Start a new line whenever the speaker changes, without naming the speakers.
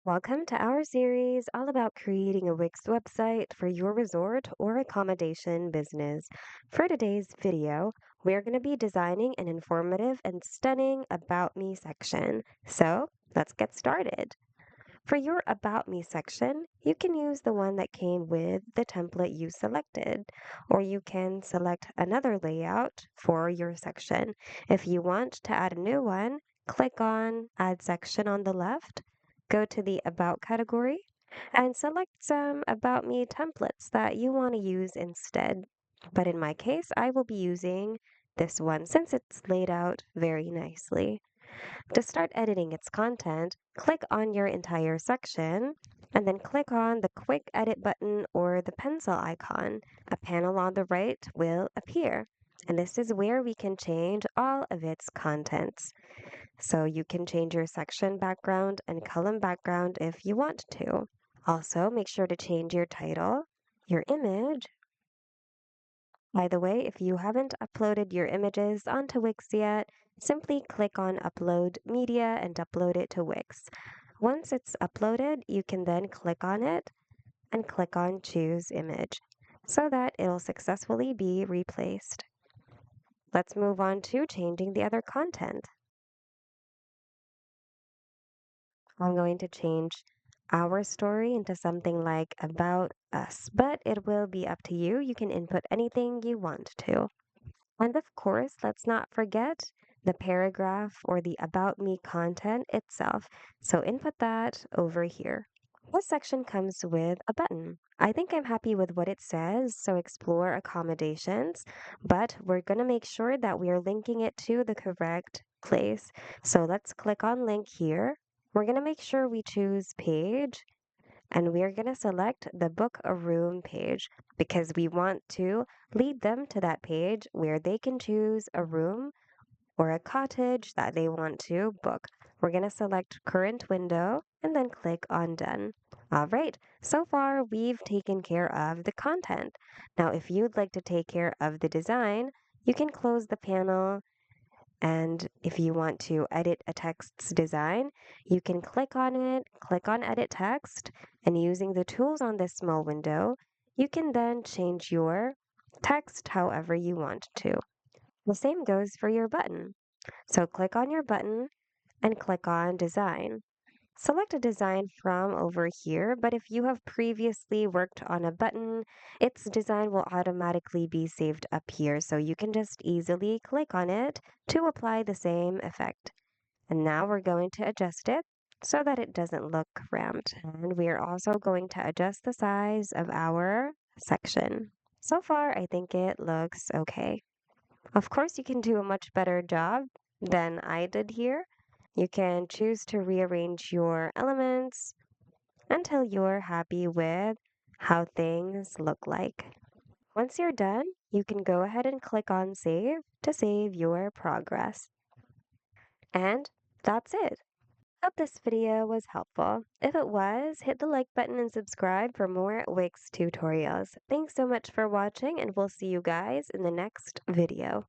Welcome to our series all about creating a Wix website for your resort or accommodation business. For today's video, we're going to be designing an informative and stunning About Me section. So let's get started. For your About Me section, you can use the one that came with the template you selected, or you can select another layout for your section. If you want to add a new one, click on Add Section on the left, go to the About category, and select some About Me templates that you want to use instead. But in my case, I will be using this one since it's laid out very nicely. To start editing its content, click on your entire section and then click on the Quick Edit button or the pencil icon. A panel on the right will appear, and this is where we can change all of its contents. So you can change your section background and column background if you want to. Also, make sure to change your title, your image. By the way, if you haven't uploaded your images onto Wix yet, simply click on Upload Media and upload it to Wix. Once it's uploaded, you can then click on it and click on Choose Image so that it'll successfully be replaced. Let's move on to changing the other content. I'm going to change our story into something like About Us, but it will be up to you. You can input anything you want to. And of course, let's not forget the paragraph or the About Me content itself. So input that over here. This section comes with a button. I think I'm happy with what it says, so explore accommodations, but we're going to make sure that we are linking it to the correct place. So let's click on link here. We're going to make sure we choose page and we're going to select the book a room page because we want to lead them to that page where they can choose a room or a cottage that they want to book. We're going to select current window and then click on done. All right, so far we've taken care of the content. Now, if you'd like to take care of the design, you can close the panel, and if you want to edit a text's design, you can click on it, click on edit text, and using the tools on this small window, you can then change your text however you want to. The same goes for your button. So click on your button and click on design. Select a design from over here, but if you have previously worked on a button, its design will automatically be saved up here, so you can just easily click on it to apply the same effect. And now we're going to adjust it so that it doesn't look cramped. And we are also going to adjust the size of our section. So far, I think it looks okay. Of course, you can do a much better job than I did here. You can choose to rearrange your elements until you're happy with how things look like. Once you're done, you can go ahead and click on Save to save your progress. And that's it. Hope this video was helpful. If it was, hit the like button and subscribe for more Wix tutorials. Thanks so much for watching, and we'll see you guys in the next video.